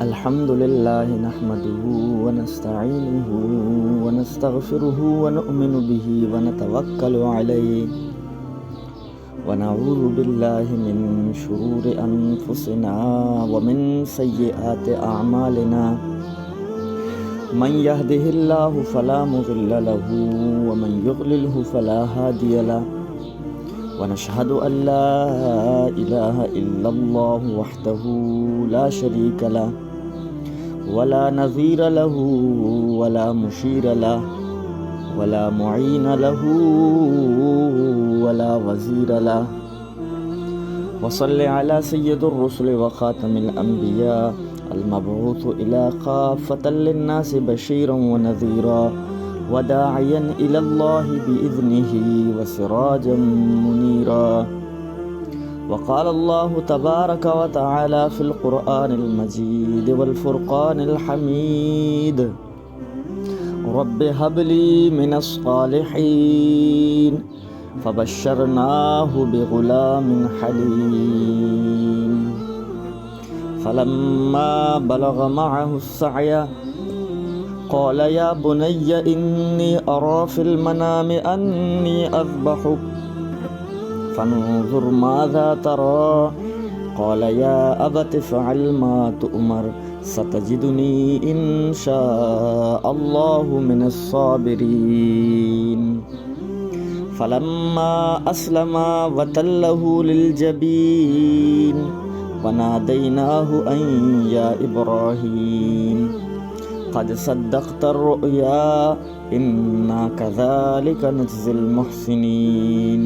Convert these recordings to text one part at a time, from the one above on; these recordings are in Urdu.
الحمد لله نحمده ونستعينه ونستغفره ونؤمن به ونتوكل عليه ونعوذ بالله من شرور أنفسنا ومن سيئات أعمالنا من يهده الله فلا مضل له ومن يضلله فلا هادي له ونشهد أن لا إله إلا الله وحده لا شريك له ولا نظير له ولا مشير له ولا معين له ولا وزير له وصل على سيد الرسل وخاتم الأنبياء المبعوث إلى كافة للناس بشيرا ونذيرا وداعيا إلى الله بإذنه وسراجا منيرا. وقال الله تبارك وتعالى في القرآن المجيد والفرقان الحميد رب هب لي من الصالحين فبشرناه بغلام حليم فلما بلغ معه السعي قال يا بني إني أرى في المنام أني أذبحك فانظر ماذا ترى قال يا أبت افعل ما تؤمر ستجدني إن شاء الله من الصابرين فلما أسلما وتله للجبين وناديناه أن يا إبراهيم قد صدقت الرؤيا إنا كذلك نجزي المحسنين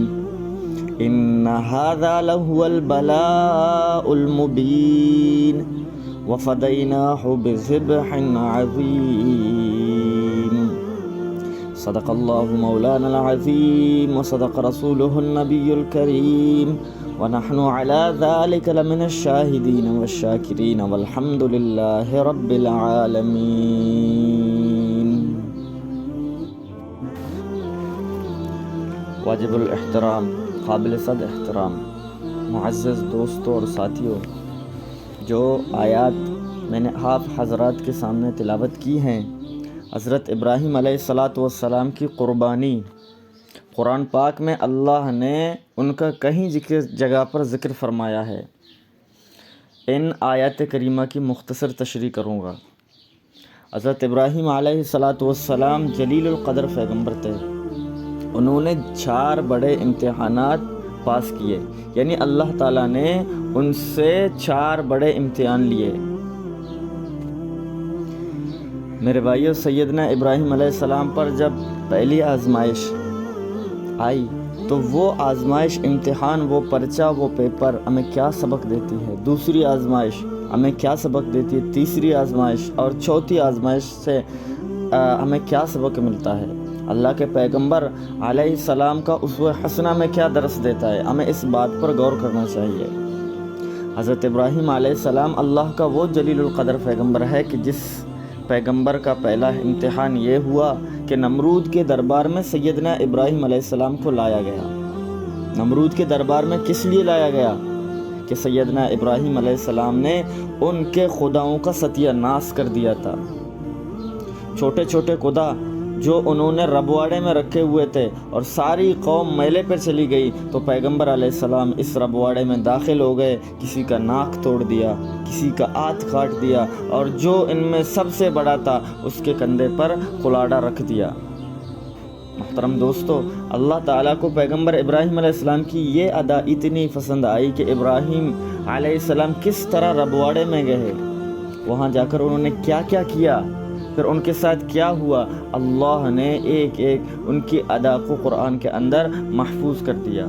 إن هذا لهو البلاء المبين وفديناه بذبح عظيم. صدق الله مولانا العظيم وصدق رسوله النبي الكريم ونحن على ذلك لمن الشاهدين والشاكرين والحمد لله رب العالمين. واجب الاحترام، قابل صد احترام معزز دوستوں اور ساتھیوں، جو آیات میں نے آپ حضرات کے سامنے تلاوت کی ہیں، حضرت ابراہیم علیہ السلام کی قربانی، قرآن پاک میں اللہ نے ان کا کہیں جگہ پر ذکر فرمایا ہے. ان آیات کریمہ کی مختصر تشریح کروں گا. حضرت ابراہیم علیہ السلام جلیل القدر پیغمبر تھے. انہوں نے 4 بڑے امتحانات پاس کیے، یعنی اللہ تعالیٰ نے ان سے 4 بڑے امتحان لیے. میرے بھائیو، سیدنا ابراہیم علیہ السلام پر جب پہلی آزمائش آئی تو وہ آزمائش، امتحان، وہ پرچہ، وہ پیپر ہمیں کیا سبق دیتی ہے؟ دوسری آزمائش ہمیں کیا سبق دیتی ہے؟ تیسری آزمائش اور چوتھی آزمائش سے ہمیں کیا سبق ملتا ہے؟ اللہ کے پیغمبر علیہ السلام کا اسوہ حسنہ میں کیا درس دیتا ہے؟ ہمیں اس بات پر غور کرنا چاہیے. حضرت ابراہیم علیہ السلام اللہ کا وہ جلیل القدر پیغمبر ہے کہ جس پیغمبر کا پہلا امتحان یہ ہوا کہ نمرود کے دربار میں سیدنا ابراہیم علیہ السلام کو لایا گیا. نمرود کے دربار میں کس لیے لایا گیا؟ کہ سیدنا ابراہیم علیہ السلام نے ان کے خداؤں کا ستیہ ناش کر دیا تھا. چھوٹے چھوٹے خدا جو انہوں نے ربواڑے میں رکھے ہوئے تھے اور ساری قوم میلے پر چلی گئی تو پیغمبر علیہ السلام اس ربواڑے میں داخل ہو گئے. کسی کا ناک توڑ دیا، کسی کا ہاتھ کاٹ دیا، اور جو ان میں سب سے بڑا تھا اس کے کندھے پر کلاڑا رکھ دیا. محترم دوستو، اللہ تعالیٰ کو پیغمبر ابراہیم علیہ السلام کی یہ ادا اتنی پسند آئی کہ ابراہیم علیہ السلام کس طرح ربواڑے میں گئے، وہاں جا کر انہوں نے کیا کیا کیا، پھر ان کے ساتھ کیا ہوا، اللہ نے ایک ایک ان کی ادا کو قرآن کے اندر محفوظ کر دیا.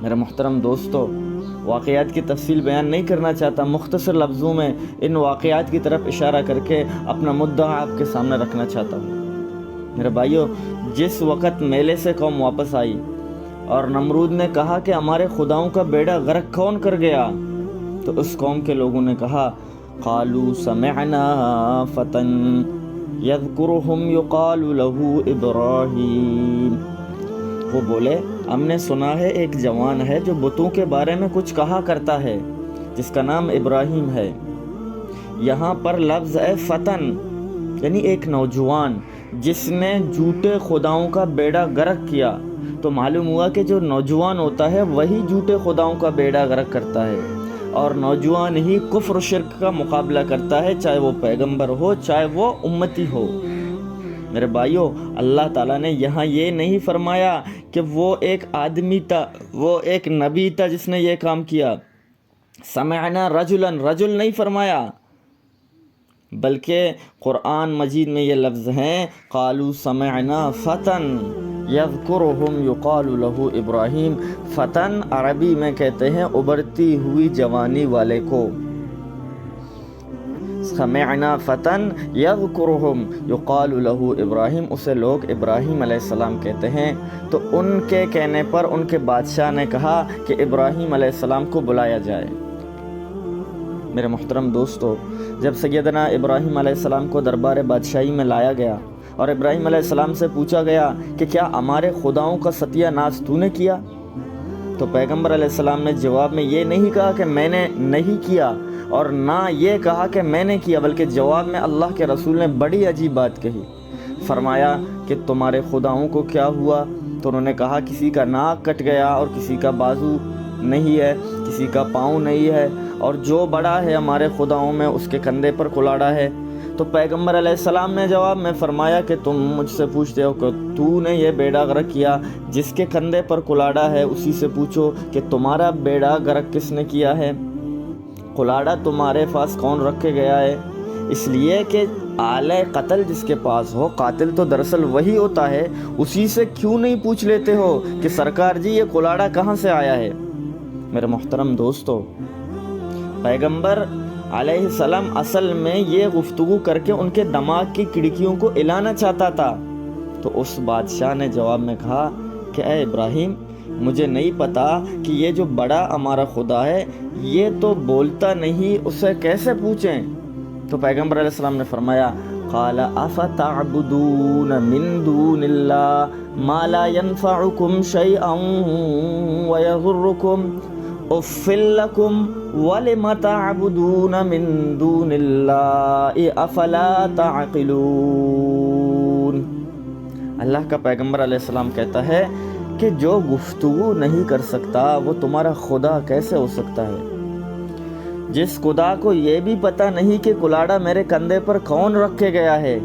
میرے محترم دوستو، واقعات کی تفصیل بیان نہیں کرنا چاہتا، مختصر لفظوں میں ان واقعات کی طرف اشارہ کر کے اپنا مدعا آپ کے سامنے رکھنا چاہتا ہوں. میرے بھائیو، جس وقت میلے سے قوم واپس آئی اور نمرود نے کہا کہ ہمارے خداؤں کا بیڑا غرق کون کر گیا، تو اس قوم کے لوگوں نے کہا قالوا سمعنا فتى يذكرهم يقال له ابراہیم. وہ بولے ہم نے سنا ہے ایک جوان ہے جو بتوں کے بارے میں کچھ کہا کرتا ہے جس کا نام ابراہیم ہے. یہاں پر لفظ ہے فتن، یعنی ایک نوجوان جس نے جھوٹے خداؤں کا بیڑا غرق کیا. تو معلوم ہوا کہ جو نوجوان ہوتا ہے وہی جھوٹے خداؤں کا بیڑا غرق کرتا ہے، اور نوجوان ہی کفر و شرک کا مقابلہ کرتا ہے، چاہے وہ پیغمبر ہو چاہے وہ امتی ہو. میرے بھائیو، اللہ تعالیٰ نے یہاں یہ نہیں فرمایا کہ وہ ایک آدمی تھا، وہ ایک نبی تھا جس نے یہ کام کیا. سمعنا رجلا، رجل نہیں فرمایا، بلکہ قرآن مجید میں یہ لفظ ہیں قالوا سمعنا فتن یذکرہم یقال لہ ابراہیم. فتن عربی میں کہتے ہیں ابھرتی ہوئی جوانی والے کو. سمعنا فتن یذکرہم یقال لہ ابراہیم، اسے لوگ ابراہیم علیہ السلام کہتے ہیں. تو ان کے کہنے پر ان کے بادشاہ نے کہا کہ ابراہیم علیہ السلام کو بلایا جائے. میرے محترم دوستو، جب سیدنا ابراہیم علیہ السلام کو دربار بادشاہی میں لایا گیا اور ابراہیم علیہ السلام سے پوچھا گیا کہ کیا ہمارے خداؤں کا ستیہ ناش تو نے کیا، تو پیغمبر علیہ السلام نے جواب میں یہ نہیں کہا کہ میں نے نہیں کیا، اور نہ یہ کہا کہ میں نے کیا، بلکہ جواب میں اللہ کے رسول نے بڑی عجیب بات کہی. فرمایا کہ تمہارے خداؤں کو کیا ہوا؟ تو انہوں نے کہا کسی کا ناک کٹ گیا، اور کسی کا بازو نہیں ہے، کسی کا پاؤں نہیں ہے، اور جو بڑا ہے ہمارے خداؤں میں اس کے کندھے پر کلاڑا ہے. تو پیغمبر علیہ السلام نے جواب میں فرمایا کہ تم مجھ سے پوچھتے ہو کہ تو نے یہ بیڑا غرق کیا، جس کے کندھے پر کلاڑا ہے اسی سے پوچھو کہ تمہارا بیڑا غرق کس نے کیا ہے، کلاڑا تمہارے پاس کون رکھ کے گیا ہے. اس لیے کہ آلہ قتل جس کے پاس ہو، قاتل تو دراصل وہی ہوتا ہے، اسی سے کیوں نہیں پوچھ لیتے ہو کہ سرکار جی یہ کلاڑا کہاں سے آیا ہے. میرے محترم دوستو، پیغمبر علیہ السلام اصل میں یہ گفتگو کر کے ان کے دماغ کی کھڑکیوں کو ہلانا چاہتا تھا. تو اس بادشاہ نے جواب میں کہا کہ اے ابراہیم، مجھے نہیں پتا کہ یہ جو بڑا ہمارا خدا ہے یہ تو بولتا نہیں، اسے کیسے پوچھیں. تو پیغمبر علیہ السلام نے فرمایا قال افتعبدون من دون اللہ ما لا ينفعكم شيئا ويضركم اف لکم ولم تعبدون من دون اللہ افلا تعقلون. اللہ کا پیغمبر علیہ السلام کہتا ہے کہ جو گفتگو نہیں کر سکتا وہ تمہارا خدا کیسے ہو سکتا ہے. جس خدا کو یہ بھی پتہ نہیں کہ کلاڑا میرے کندھے پر کون رکھے گیا ہے،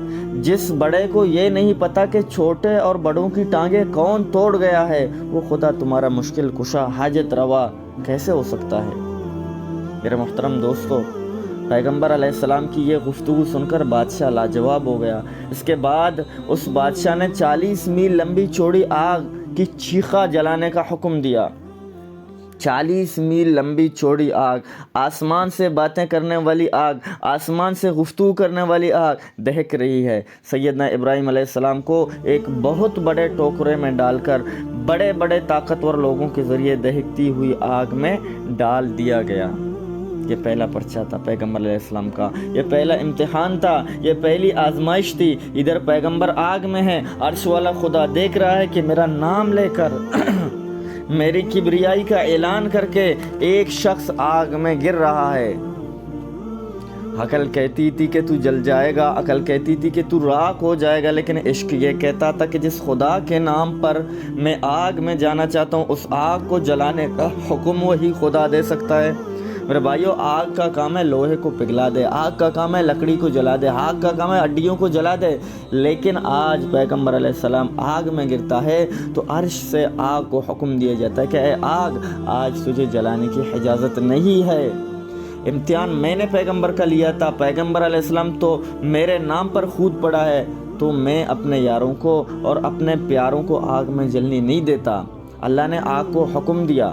جس بڑے کو یہ نہیں پتا کہ چھوٹے اور بڑوں کی ٹانگیں کون توڑ گیا ہے، وہ خدا تمہارا مشکل کشا حاجت روا کیسے ہو سکتا ہے. میرے محترم دوستو، پیغمبر علیہ السلام کی یہ گفتگو سن کر بادشاہ لاجواب ہو گیا. اس کے بعد اس بادشاہ نے 40 میل لمبی چوڑی آگ کی چیخا جلانے کا حکم دیا. 40 میل لمبی چوڑی آگ، آسمان سے باتیں کرنے والی آگ، آسمان سے گفتگو کرنے والی آگ دہک رہی ہے. سیدنا ابراہیم علیہ السلام کو ایک بہت بڑے ٹوکرے میں ڈال کر بڑے بڑے طاقتور لوگوں کے ذریعے دہکتی ہوئی آگ میں ڈال دیا گیا. یہ پہلا پرچہ تھا پیغمبر علیہ السلام کا، یہ پہلا امتحان تھا، یہ پہلی آزمائش تھی. ادھر پیغمبر آگ میں ہے، عرش والا خدا دیکھ رہا ہے کہ میرا نام لے کر میری کبریائی کا اعلان کر کے ایک شخص آگ میں گر رہا ہے. عقل کہتی تھی کہ تو جل جائے گا، عقل کہتی تھی کہ تو راکھ ہو جائے گا، لیکن عشق یہ کہتا تھا کہ جس خدا کے نام پر میں آگ میں جانا چاہتا ہوں اس آگ کو جلانے کا حکم وہی خدا دے سکتا ہے. میرے بھائیو، آگ کا کام ہے لوہے کو پگھلا دے، آگ کا کام ہے لکڑی کو جلا دے، آگ کا کام ہے ہڈیوں کو جلا دے. لیکن آج پیغمبر علیہ السلام آگ میں گرتا ہے تو عرش سے آگ کو حکم دیا جاتا ہے کہ اے آگ، آج تجھے جلانے کی اجازت نہیں ہے. امتحان میں نے پیغمبر کا لیا تھا، پیغمبر علیہ السلام تو میرے نام پر خود پڑا ہے، تو میں اپنے یاروں کو اور اپنے پیاروں کو آگ میں جلنے نہیں دیتا. اللہ نے آگ کو حکم دیا،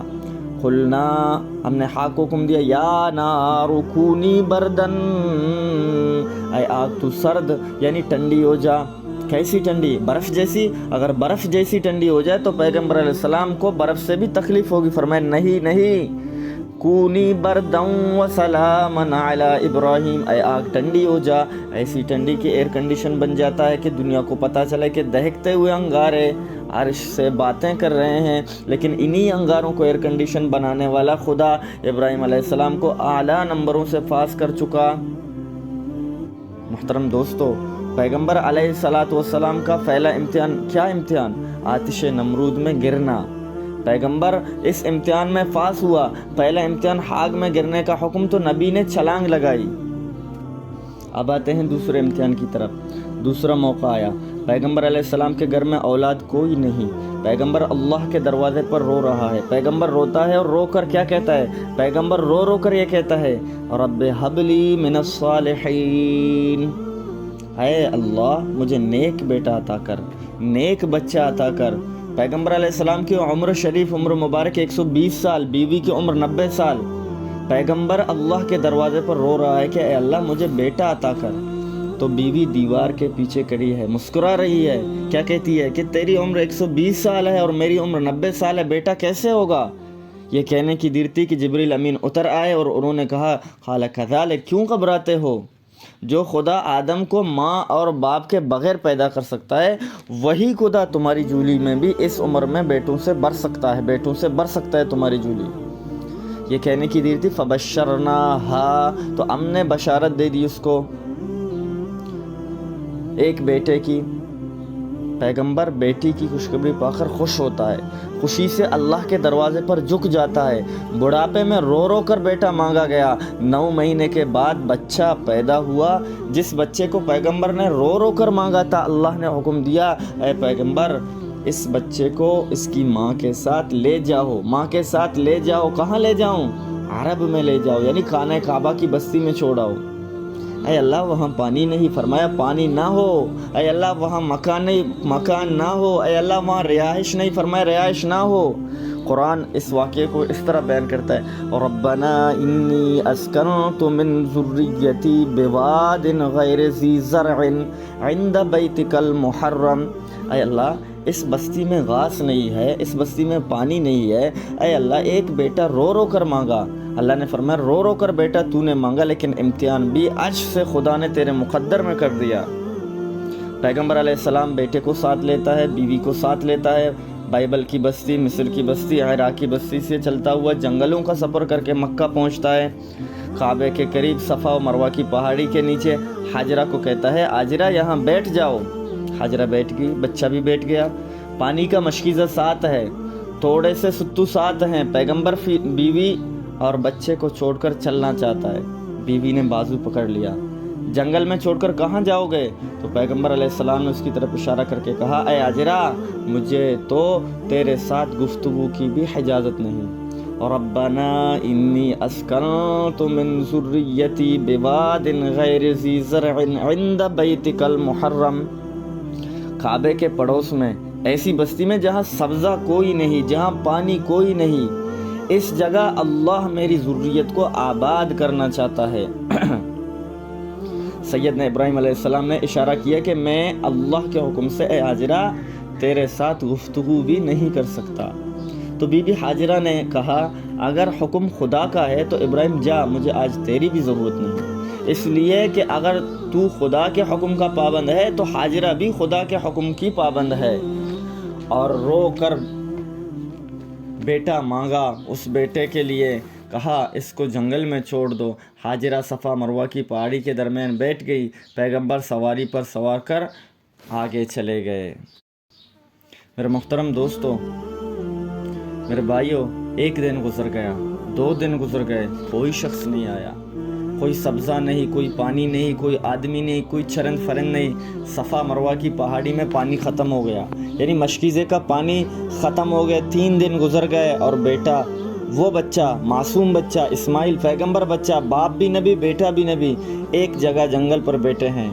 قلنا، ہم نے آگ کو حکم دیا، یا نار کونی بردن، اے آگ تو سرد یعنی ٹھنڈی ہو جا. کیسی ٹھنڈی؟ برف جیسی. اگر برف جیسی ٹھنڈی ہو جائے تو پیغمبر علیہ السلام کو برف سے بھی تکلیف ہوگی. فرمایا نہیں، کونی بردن وسلاما علی ابراہیم، اے آگ ٹھنڈی ہو جا، ایسی ٹھنڈی کہ ایئر کنڈیشن بن جاتا ہے کہ دنیا کو پتہ چلے کہ دہکتے ہوئے انگارے عرش سے باتیں کر رہے ہیں. لیکن انہی انگاروں کو ایئر کنڈیشن بنانے والا خدا ابراہیم علیہ السلام کو اعلیٰ نمبروں سے پاس کر چکا. محترم دوستو، پیغمبر علیہ الصلاۃ والسلام کا پہلا امتحان کیا امتحان؟ آتش نمرود میں گرنا۔ پیغمبر اس امتحان میں پاس ہوا۔ پہلا امتحان آگ میں گرنے کا حکم تو نبی نے چھلانگ لگائی۔ اب آتے ہیں دوسرے امتحان کی طرف۔ دوسرا موقع آیا، پیغمبر علیہ السلام کے گھر میں اولاد کوئی نہیں۔ پیغمبر اللہ کے دروازے پر رو رہا ہے۔ پیغمبر روتا ہے اور رو کر کیا کہتا ہے؟ پیغمبر رو رو کر یہ کہتا ہے، رب ہب لی من الصالحین، اے اللہ مجھے نیک بیٹا عطا کر، نیک بچہ عطا کر۔ پیغمبر علیہ السلام کی عمر شریف، عمر مبارک 120 سال، بیوی کی عمر 90 سال۔ پیغمبر اللہ کے دروازے پر رو رہا ہے کہ اے اللہ مجھے بیٹا عطا کر۔ تو بیوی دیوار کے پیچھے کھڑی ہے، مسکرا رہی ہے، کیا کہتی ہے کہ تیری عمر 120 سال ہے اور میری عمر 90 سال ہے، بیٹا کیسے ہوگا؟ یہ کہنے کی دیر تھی کہ جبریل امین اتر آئے اور انہوں نے کہا، قال کذالک، کیوں گھبراتے ہو؟ جو خدا آدم کو ماں اور باپ کے بغیر پیدا کر سکتا ہے، وہی خدا تمہاری جولی میں بھی اس عمر میں بیٹوں سے بر سکتا ہے، بیٹوں سے بر سکتا ہے تمہاری جولی۔ یہ کہنے کی دیر تھی، فبشرناہا، تو ہم نے بشارت دے دی اس کو ایک بیٹے کی۔ پیغمبر بیٹی کی خوشخبری پا کر خوش ہوتا ہے، خوشی سے اللہ کے دروازے پر جھک جاتا ہے۔ بڑھاپے میں رو رو کر بیٹا مانگا گیا، 9 مہینے کے بعد بچہ پیدا ہوا۔ جس بچے کو پیغمبر نے رو رو کر مانگا تھا، اللہ نے حکم دیا، اے پیغمبر اس بچے کو اس کی ماں کے ساتھ لے جاؤ، ماں کے ساتھ لے جاؤ۔ کہاں لے جاؤں؟ عرب میں لے جاؤ، یعنی خانہ کعبہ کی بستی میں چھوڑاؤ۔ اے اللہ وہاں پانی نہیں، فرمایا پانی نہ ہو۔ اے اللہ وہاں مکان نہ ہو۔ اے اللہ وہاں رہائش نہیں، فرمایا رہائش نہ ہو۔ قرآن اس واقعے کو اس طرح بیان کرتا ہے، ربنا انی اسکنت من ذریتی بواد غیر ذی زرع عند بیتک المحرم، اے اللہ اس بستی میں گھاس نہیں ہے، اس بستی میں پانی نہیں ہے، اے اللہ ایک بیٹا رو رو کر مانگا۔ اللہ نے فرمایا رو رو کر بیٹا تو نے مانگا، لیکن امتحان بھی عرش سے خدا نے تیرے مقدر میں کر دیا۔ پیغمبر علیہ السلام بیٹے کو ساتھ لیتا ہے، بیوی کو ساتھ لیتا ہے، بائبل کی بستی، مصر کی بستی، عراق کی بستی سے چلتا ہوا جنگلوں کا سفر کر کے مکہ پہنچتا ہے۔ کعبے کے قریب صفا و مروہ کی پہاڑی کے نیچے حاجرہ کو کہتا ہے، حاجرہ یہاں بیٹھ جاؤ۔ حاجرہ بیٹھ گئی، بچہ بھی بیٹھ گیا۔ پانی کا مشکیزہ ساتھ ہے، تھوڑے سے ستو ساتھ ہیں۔ پیغمبر بیوی اور بچے کو چھوڑ کر چلنا چاہتا ہے، بیوی نے بازو پکڑ لیا۔ جنگل میں چھوڑ کر کہاں جاؤ گے؟ تو پیغمبر علیہ السلام نے اس کی طرف اشارہ کر کے کہا، اے حاجرہ مجھے تو تیرے ساتھ گفتگو کی بھی اجازت نہیں۔ ربنا انی اسکنت من ذریتی بواد غیر ذی زرع عند بیتک المحرم، کعبے کے پڑوس میں، ایسی بستی میں جہاں سبزہ کوئی نہیں، جہاں پانی کوئی نہیں، اس جگہ اللہ میری ذریت کو آباد کرنا چاہتا ہے۔ سیدنا ابراہیم علیہ السلام نے اشارہ کیا کہ میں اللہ کے حکم سے اے حاجرہ تیرے ساتھ گفتگو بھی نہیں کر سکتا۔ تو بی بی حاجرہ نے کہا، اگر حکم خدا کا ہے تو ابراہیم جا، مجھے آج تیری بھی ضرورت نہیں، اس لیے کہ اگر تو خدا کے حکم کا پابند ہے تو حاجرہ بھی خدا کے حکم کی پابند ہے۔ اور رو کر بیٹا مانگا، اس بیٹے کے لیے کہا اس کو جنگل میں چھوڑ دو۔ حاجرہ صفا مروہ کی پہاڑی کے درمیان بیٹھ گئی، پیغمبر سواری پر سوار کر آگے چلے گئے۔ میرے محترم دوستو، میرے بھائیو، ایک دن گزر گیا، 2 دن گزر گئے، کوئی شخص نہیں آیا، کوئی سبزہ نہیں، کوئی پانی نہیں، کوئی آدمی نہیں، کوئی چرند فرند نہیں۔ صفا مروہ کی پہاڑی میں پانی ختم ہو گیا، یعنی مشکیزے کا پانی ختم ہو گیا۔ 3 دن گزر گئے اور بیٹا، وہ بچہ، معصوم بچہ، اسماعیل پیغمبر بچہ، باپ بھی نبی، بیٹا بھی نبی، ایک جگہ جنگل پر بیٹھے ہیں۔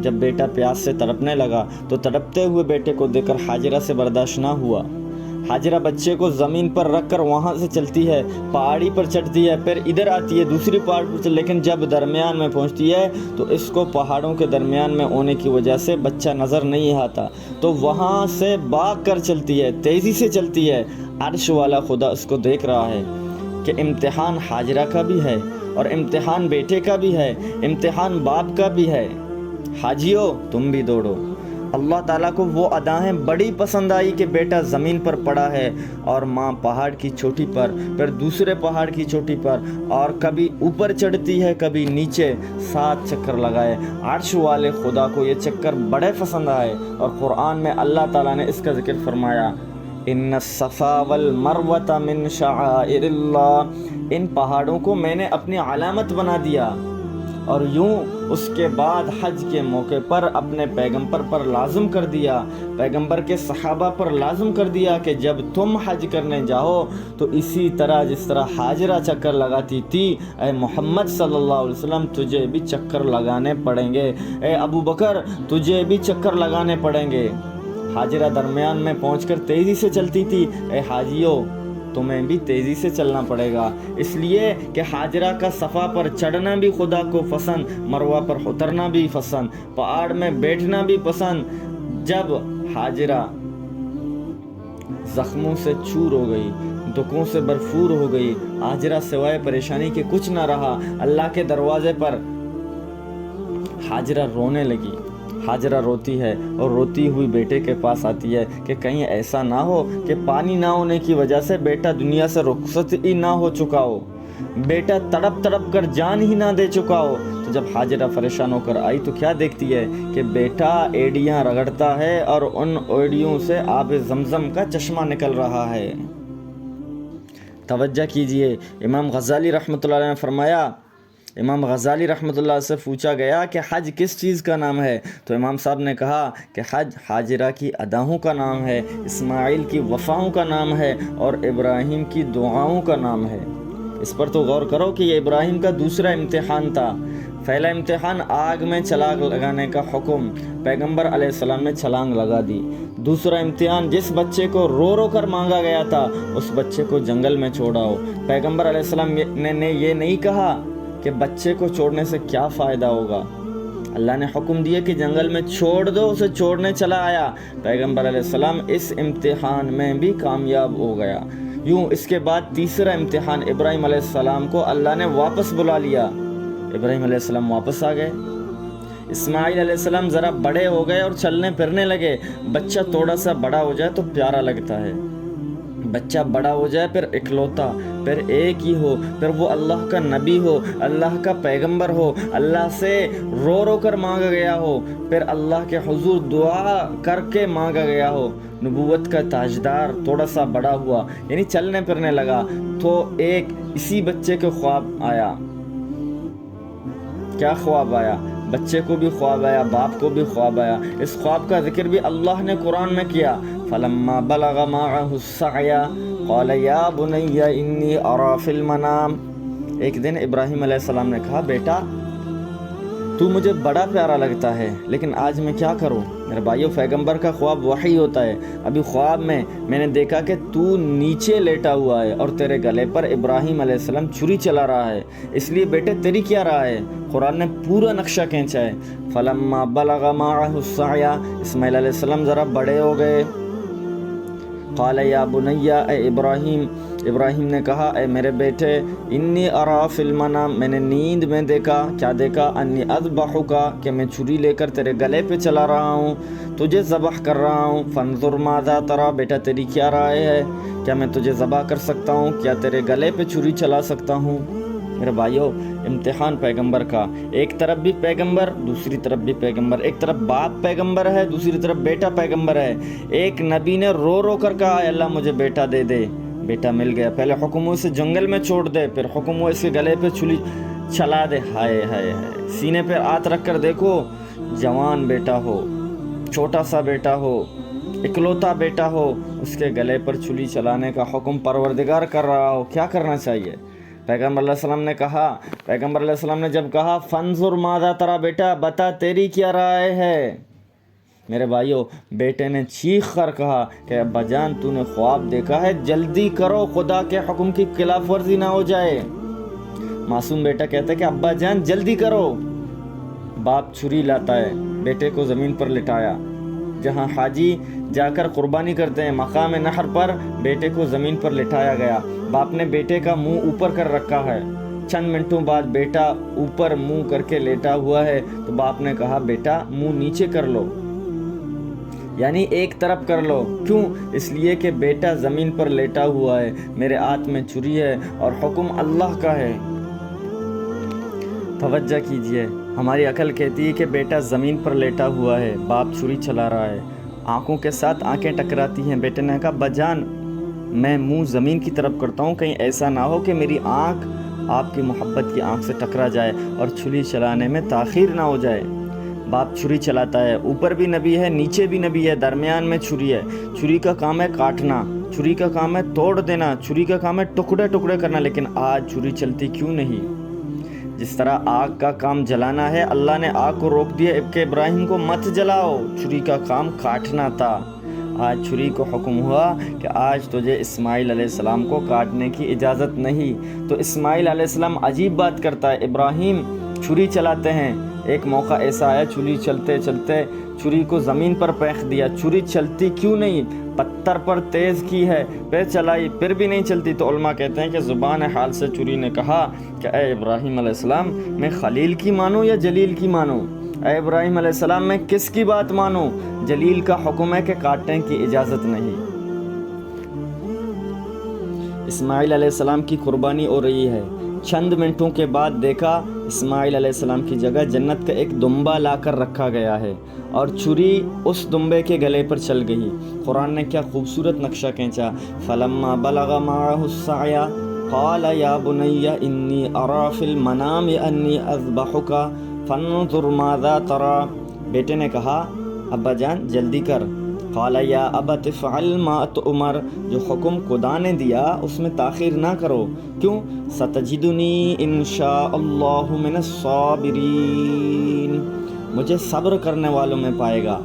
جب بیٹا پیاس سے تڑپنے لگا تو تڑپتے ہوئے بیٹے کو دیکھ کر حاجرہ سے برداشت نہ ہوا۔ حاجرہ بچے کو زمین پر رکھ کر وہاں سے چلتی ہے، پہاڑی پر چڑھتی ہے، پھر ادھر آتی ہے دوسری پہاڑ پر، لیکن جب درمیان میں پہنچتی ہے تو اس کو پہاڑوں کے درمیان میں ہونے کی وجہ سے بچہ نظر نہیں آتا، تو وہاں سے بھاگ کر چلتی ہے، تیزی سے چلتی ہے۔ عرش والا خدا اس کو دیکھ رہا ہے کہ امتحان حاجرہ کا بھی ہے اور امتحان بیٹے کا بھی ہے، امتحان باپ کا بھی ہے۔ حاجیو تم بھی دوڑو، اللہ تعالیٰ کو وہ ادائیں بڑی پسند آئی کہ بیٹا زمین پر پڑا ہے اور ماں پہاڑ کی چوٹی پر، پھر دوسرے پہاڑ کی چوٹی پر، اور کبھی اوپر چڑھتی ہے کبھی نیچے، 7 چکر لگائے۔ عرش والے خدا کو یہ چکر بڑے پسند آئے، اور قرآن میں اللہ تعالیٰ نے اس کا ذکر فرمایا، ان الصفا والمروہ من شعائر اللہ، ان پہاڑوں کو میں نے اپنی علامت بنا دیا۔ اور یوں اس کے بعد حج کے موقع پر اپنے پیغمبر پر لازم کر دیا، پیغمبر کے صحابہ پر لازم کر دیا کہ جب تم حج کرنے جاؤ تو اسی طرح جس طرح حاجرہ چکر لگاتی تھی، اے محمد صلی اللہ علیہ وسلم تجھے بھی چکر لگانے پڑیں گے، اے ابو بکر تجھے بھی چکر لگانے پڑیں گے۔ حاجرہ درمیان میں پہنچ کر تیزی سے چلتی تھی، اے حاجیوں تمہیں بھی تیزی سے چلنا پڑے گا، اس لیے کہ حاجرہ کا صفا پر چڑھنا بھی خدا کو پسند، مروہ پر اترنا بھی پسند، پہاڑ میں بیٹھنا بھی پسند۔ جب حاجرہ زخموں سے چور ہو گئی، دکھوں سے بھرپور ہو گئی، حاجرہ سوائے پریشانی کے کچھ نہ رہا، اللہ کے دروازے پر حاجرہ رونے لگی۔ حاجرہ روتی ہے اور روتی ہوئی بیٹے کے پاس آتی ہے کہ کہیں ایسا نہ ہو کہ پانی نہ ہونے کی وجہ سے بیٹا دنیا سے رخصت ہی نہ ہو چکا ہو، بیٹا تڑپ تڑپ کر جان ہی نہ دے چکا ہو۔ تو جب حاجرہ پریشان ہو کر آئی تو کیا دیکھتی ہے کہ بیٹا ایڑیاں رگڑتا ہے اور ان ایڑیوں سے آب زمزم کا چشمہ نکل رہا ہے۔ توجہ کیجئے، امام غزالی رحمۃ اللہ علیہ نے فرمایا، امام غزالی رحمۃ اللہ سے پوچھا گیا کہ حج کس چیز کا نام ہے؟ تو امام صاحب نے کہا کہ حج حاجرہ کی اداؤں کا نام ہے، اسماعیل کی وفاؤں کا نام ہے، اور ابراہیم کی دعاؤں کا نام ہے۔ اس پر تو غور کرو کہ یہ ابراہیم کا دوسرا امتحان تھا۔ پہلا امتحان آگ میں چھلانگ لگانے کا حکم، پیغمبر علیہ السلام نے چھلانگ لگا دی۔ دوسرا امتحان جس بچے کو رو رو کر مانگا گیا تھا اس بچے کو جنگل میں چھوڑاؤ، پیغمبر علیہ السلام نے یہ نہیں کہا کہ بچے کو چھوڑنے سے کیا فائدہ ہوگا، اللہ نے حکم دیا کہ جنگل میں چھوڑ دو، اسے چھوڑنے چلا آیا، پیغمبر علیہ السلام اس امتحان میں بھی کامیاب ہو گیا۔ یوں اس کے بعد تیسرا امتحان ابراہیم علیہ السلام کو اللہ نے واپس بلا لیا، ابراہیم علیہ السلام واپس آ گئے۔ اسماعیل علیہ السلام ذرا بڑے ہو گئے اور چلنے پھرنے لگے۔ بچہ تھوڑا سا بڑا ہو جائے تو پیارا لگتا ہے، بچہ بڑا ہو جائے پھر اکلوتا، پھر ایک ہی ہو، پھر وہ اللہ کا نبی ہو، اللہ کا پیغمبر ہو، اللہ سے رو رو کر مانگا گیا ہو، پھر اللہ کے حضور دعا کر کے مانگا گیا ہو، نبوت کا تاجدار تھوڑا سا بڑا ہوا، یعنی چلنے پھرنے لگا، تو ایک اسی بچے کے خواب آیا۔ کیا خواب آیا؟ بچے کو بھی خواب آیا، باپ کو بھی خواب آیا۔ اس خواب کا ذکر بھی اللہ نے قرآن میں کیا، فَلَمَّا بَلَغَ مَعَهُ السَّعْيَ قَالَ يَا بُنَيَّ إِنِّي أَرَى فِي الْمَنَامِ۔ ایک دن ابراہیم علیہ السلام نے کہا، بیٹا تو مجھے بڑا پیارا لگتا ہے، لیکن آج میں کیا کروں؟ میرے بھائیو، پیغمبر کا خواب وحی ہوتا ہے۔ ابھی خواب میں نے دیکھا کہ تو نیچے لیٹا ہوا ہے اور تیرے گلے پر ابراہیم علیہ السلام چھری چلا رہا ہے، اس لیے بیٹے تیری کیا رہا ہے؟ قرآن نے پورا نقشہ کھینچا ہے۔ فَلَمَّا بَلَغَ مَعَهُ السَّعْيَ، اسماعیل علیہ السلام ذرا بڑے ہو گئے۔ قال یا بنی، اے ابراہیم نے کہا، اے میرے بیٹے، انی ارا فی المنام، میں نے نیند میں دیکھا، کیا دیکھا؟ انی اذبحک، کہ میں چھری لے کر تیرے گلے پہ چلا رہا ہوں، تجھے ذبح کر رہا ہوں۔ فانظر ماذا تری، بیٹا تیری کیا رائے ہے؟ کیا میں تجھے ذبح کر سکتا ہوں؟ کیا تیرے گلے پہ چھری چلا سکتا ہوں؟ میرے بھائیو، امتحان پیغمبر کا، ایک طرف بھی پیغمبر دوسری طرف بھی پیغمبر، ایک طرف باپ پیغمبر ہے دوسری طرف بیٹا پیغمبر ہے۔ ایک نبی نے رو رو کر کہا، اے اللہ مجھے بیٹا دے دے، بیٹا مل گیا۔ پہلے حکم ہوا اسے جنگل میں چھوڑ دے، پھر حکم ہوا اس کے گلے پہ چھری چلا دے۔ ہائے ہائے ہائے، سینے پہ ہاتھ رکھ کر دیکھو، جوان بیٹا ہو، چھوٹا سا بیٹا ہو، اکلوتا بیٹا ہو، اس کے گلے پر چھری چلانے کا حکم پروردگار کر رہا ہو، کیا کرنا چاہیے؟ پیغمبر علیہ السلام نے کہا، پیغمبر علیہ السلام نے جب کہا فانظر ماذا تری، بیٹا بتا تیری کیا رائے ہے؟ میرے بھائیو، بیٹے نے چیخ کر کہا کہ ابا جان تو نے خواب دیکھا ہے، جلدی کرو، خدا کے حکم کی خلاف ورزی نہ ہو جائے۔ معصوم بیٹا کہتا ہے کہ ابا جان جلدی کرو۔ باپ چھری لاتا ہے، بیٹے کو زمین پر لٹایا، جہاں حاجی جا کر قربانی کرتے ہیں مقام نحر پر، بیٹے کو زمین پر لٹایا گیا۔ باپ نے بیٹے کا منہ اوپر کر رکھا ہے، چند منٹوں بعد بیٹا اوپر منہ کر کے لیٹا ہوا ہے، تو باپ نے کہا بیٹا منہ نیچے کر لو۔ یعنی ایک طرف کر لو۔ کیوں؟ اس لیے کہ بیٹا زمین پر لیٹا ہوا ہے، میرے ہاتھ میں چھری ہے اور حکم اللہ کا ہے۔ توجہ کیجئے، ہماری عقل کہتی ہے کہ بیٹا زمین پر لیٹا ہوا ہے، باپ چھری چلا رہا ہے، آنکھوں کے ساتھ آنکھیں ٹکراتی ہیں۔ بیٹے نے کہا بجان میں منہ زمین کی طرف کرتا ہوں، کہیں ایسا نہ ہو کہ میری آنکھ آپ کی محبت کی آنکھ سے ٹکرا جائے اور چھری چلانے میں تاخیر نہ ہو جائے۔ باپ چھری چلاتا ہے، اوپر بھی نبی ہے نیچے بھی نبی ہے، درمیان میں چھری ہے۔ چھری کا کام ہے کاٹنا، چھری کا کام ہے توڑ دینا، چھری کا کام ہے ٹکڑے ٹکڑے کرنا، لیکن آج چھری چلتی کیوں نہیں؟ جس طرح آگ کا کام جلانا ہے، اللہ نے آگ کو روک دیا کہ ابراہیم کو مت جلاؤ، چھری کا کام کاٹنا تھا۔ آج چھری کو حکم ہوا کہ آج تجھے اسماعیل علیہ السلام کو کاٹنے کی اجازت نہیں۔ تو اسماعیل علیہ السلام عجیب بات کرتا ہے، ابراہیم چھری چلاتے ہیں۔ ایک موقع ایسا ہے چھری چلتے چلتے چھری کو زمین پر پھینک دیا، چھری چلتی کیوں نہیں؟ پتھر پر تیز کی ہے، پھر چلائی، پھر بھی نہیں چلتی۔ تو علماء کہتے ہیں کہ زبان حال سے چھری نے کہا کہ اے ابراہیم علیہ السلام، میں خلیل کی مانوں یا جلیل کی مانوں؟ اے ابراہیم علیہ السلام، میں کس کی بات مانوں؟ جلیل کا حکم ہے کہ کاٹنے کی اجازت نہیں۔ اسماعیل علیہ السلام کی قربانی ہو رہی ہے۔ چند منٹوں کے بعد دیکھا اسماعیل علیہ السلام کی جگہ جنت کا ایک دمبا لا کر رکھا گیا ہے اور چھری اس دمبے کے گلے پر چل گئی۔ قرآن نے کیا خوبصورت نقشہ کھینچا۔ فلما بلغ معه السعي قال يا بني إني أرى في المنام أني أذبحك فانظر ماذا ترى۔ بیٹے نے کہا ابا جان جلدی کر۔ قال یا ابت افعل ما تؤمر، جو حکم خدا نے دیا اس میں تاخیر نہ کرو۔ کیوں؟ ستجدنی ان شاء اللہ من الصابرین، مجھے صبر کرنے والوں میں پائے گا۔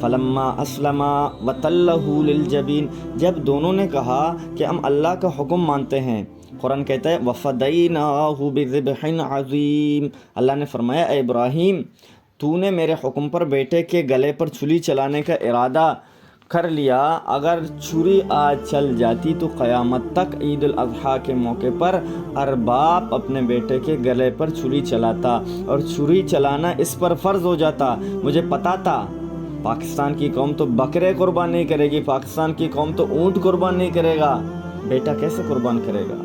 فلما اسلما وتلہ للجبین، جب دونوں نے کہا کہ ہم اللہ کا حکم مانتے ہیں، قرآن کہتا ہے وفدیناہ بذبح عظیم، اللہ نے فرمایا اے ابراہیم تو نے میرے حکم پر بیٹے کے گلے پر چھری چلانے کا ارادہ کر لیا، اگر چھری آج چل جاتی تو قیامت تک عید الاضحیٰ کے موقع پر ہر باپ اپنے بیٹے کے گلے پر چھری چلاتا اور چھری چلانا اس پر فرض ہو جاتا۔ مجھے پتا تھا پاکستان کی قوم تو بکرے قربان نہیں کرے گی، پاکستان کی قوم تو اونٹ قربان نہیں کرے گا، بیٹا کیسے قربان کرے گا؟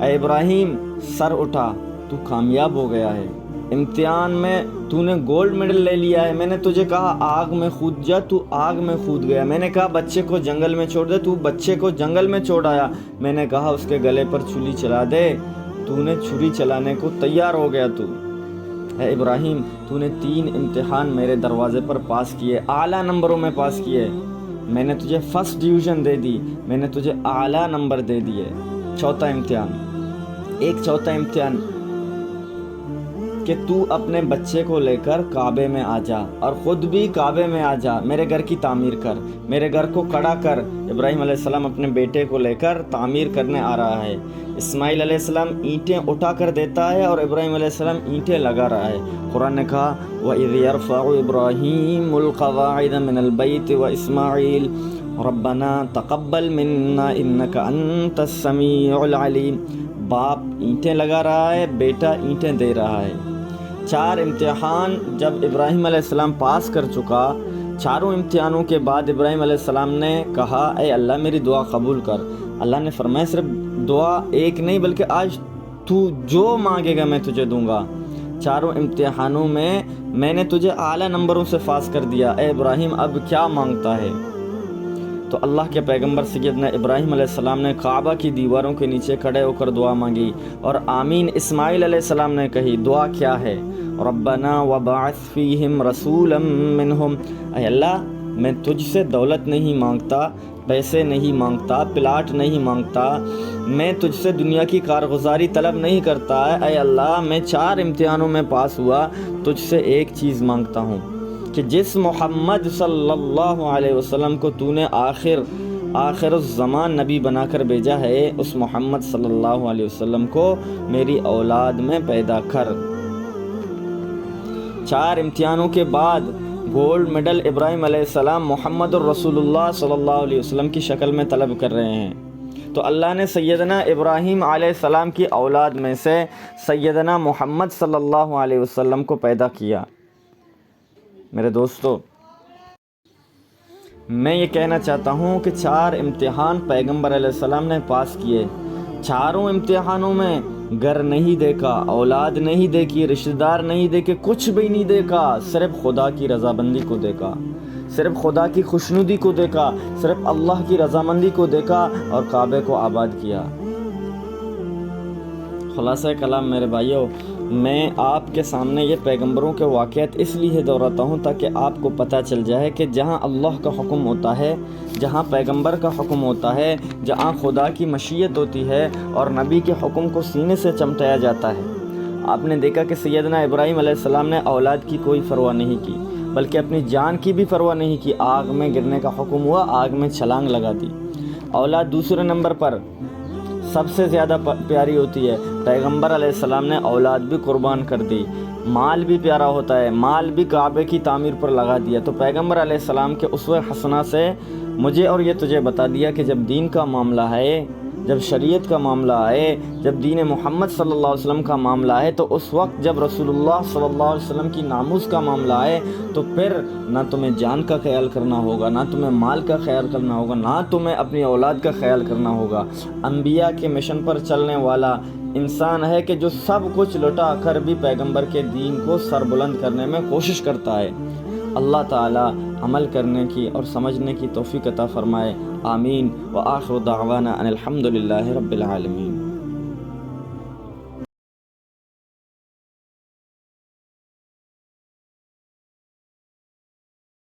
اے ابراہیم سر اٹھا، تو کامیاب ہو گیا ہے، امتحان میں تو نے گولڈ میڈل لے لیا ہے۔ میں نے تجھے کہا آگ میں کود جا، تو آگ میں کود گیا۔ میں نے کہا بچے کو جنگل میں چھوڑ دے، تو بچے کو جنگل میں چھوڑ آیا۔ میں نے کہا اس کے گلے پر چھری چلا دے، تو نے چھری چلانے کو تیار ہو گیا۔ تو اے ابراہیم تو نے 3 امتحان میرے دروازے پر پاس کیے، اعلیٰ نمبروں میں پاس کیے، میں نے تجھے فرسٹ ڈویژن دے دی، میں نے تجھے اعلیٰ نمبر دے دیے۔ چوتھا امتحان کہ تو اپنے بچے کو لے کر کعبے میں آ جا اور خود بھی کعبے میں آ جا، میرے گھر کی تعمیر کر، میرے گھر کو کھڑا کر۔ ابراہیم علیہ السلام اپنے بیٹے کو لے کر تعمیر کرنے آ رہا ہے۔ اسماعیل علیہ السلام اینٹیں اٹھا کر دیتا ہے اور ابراہیم علیہ السلام اینٹیں لگا رہا ہے۔ قرآن نے کہا وَإِذْ يَرْفَعُ إِبْرَاهِيمُ الْقَوَاعِدَ مِنَ الْبَيْتِ وَإِسْمَاعِيلُ رَبَّنَا تَقَبَّلْ مِنَّا إِنَّكَ أَنْتَ السَّمِيعُ الْعَلِيمُ۔ باپ اینٹیں لگا رہا ہے، بیٹا اینٹیں دے رہا ہے۔ 4 امتحان جب ابراہیم علیہ السلام پاس کر چکا، چاروں امتحانوں کے بعد ابراہیم علیہ السلام نے کہا اے اللہ میری دعا قبول کر۔ اللہ نے فرمایا صرف دعا ایک نہیں بلکہ آج تو جو مانگے گا میں تجھے دوں گا۔ چاروں امتحانوں میں نے تجھے اعلیٰ نمبروں سے پاس کر دیا، اے ابراہیم اب کیا مانگتا ہے؟ تو اللہ کے پیغمبر سیدنا ابراہیم علیہ السلام نے کعبہ کی دیواروں کے نیچے کھڑے ہو کر دعا مانگی اور آمین اسماعیل علیہ السلام نے کہی۔ دعا کیا ہے؟ ربنا وبعث فیہم رسولا منہم، اے اللہ میں تجھ سے دولت نہیں مانگتا، پیسے نہیں مانگتا، پلاٹ نہیں مانگتا، میں تجھ سے دنیا کی کارگزاری طلب نہیں کرتا، اے اللہ میں 4 امتحانوں میں پاس ہوا، تجھ سے ایک چیز مانگتا ہوں کہ جس محمد صلی اللہ علیہ وسلم کو تو نے آخر الزمان نبی بنا کر بھیجا ہے، اس محمد صلی اللہ علیہ وسلم کو میری اولاد میں پیدا کر۔ 4 امتحانوں کے بعد گولڈ میڈل ابراہیم علیہ السلام محمد الرسول اللہ صلی اللہ علیہ وسلم کی شکل میں طلب کر رہے ہیں۔ تو اللہ نے سیدنا ابراہیم علیہ السلام کی اولاد میں سے سیدنا محمد صلی اللہ علیہ وسلم کو پیدا کیا۔ میرے دوستو میں یہ کہنا چاہتا ہوں کہ 4 امتحان پیغمبر علیہ السلام نے پاس کیے، چاروں امتحانوں میں گھر نہیں دیکھا، اولاد نہیں دیکھی، رشتہ دار نہیں دیکھے، کچھ بھی نہیں دیکھا، صرف خدا کی رضامندی کو دیکھا، صرف خدا کی خوشنودی کو دیکھا، صرف اللہ کی رضامندی کو دیکھا اور کعبے کو آباد کیا۔ خلاصہ کلام میرے بھائیوں، میں آپ کے سامنے یہ پیغمبروں کے واقعات اس لیے دہراتا ہوں تاکہ آپ کو پتہ چل جائے کہ جہاں اللہ کا حکم ہوتا ہے، جہاں پیغمبر کا حکم ہوتا ہے، جہاں خدا کی مشیت ہوتی ہے اور نبی کے حکم کو سینے سے چمٹایا جاتا ہے۔ آپ نے دیکھا کہ سیدنا ابراہیم علیہ السلام نے اولاد کی کوئی پرواہ نہیں کی، بلکہ اپنی جان کی بھی پرواہ نہیں کی۔ آگ میں گرنے کا حکم ہوا، آگ میں چھلانگ لگا دی۔ اولاد دوسرے نمبر پر سب سے زیادہ پیاری ہوتی ہے، پیغمبر علیہ السلام نے اولاد بھی قربان کر دی۔ مال بھی پیارا ہوتا ہے، مال بھی کعبے کی تعمیر پر لگا دیا۔ تو پیغمبر علیہ السلام کے اسوہ حسنہ سے مجھے اور یہ تجھے بتا دیا کہ جب دین کا معاملہ ہے، جب شریعت کا معاملہ آئے، جب دین محمد صلی اللہ علیہ وسلم کا معاملہ آئے، تو اس وقت جب رسول اللہ صلی اللہ علیہ وسلم کی ناموس کا معاملہ آئے تو پھر نہ تمہیں جان کا خیال کرنا ہوگا، نہ تمہیں مال کا خیال کرنا ہوگا، نہ تمہیں اپنی اولاد کا خیال کرنا ہوگا۔ انبیاء کے مشن پر چلنے والا انسان ہے کہ جو سب کچھ لٹا کر بھی پیغمبر کے دین کو سر بلند کرنے میں کوشش کرتا ہے۔ اللہ تعالی عمل کرنے کی اور سمجھنے کی توفیق عطا فرمائے، آمین۔ وآخر دعوانا ان الحمد للہ رب العالمین۔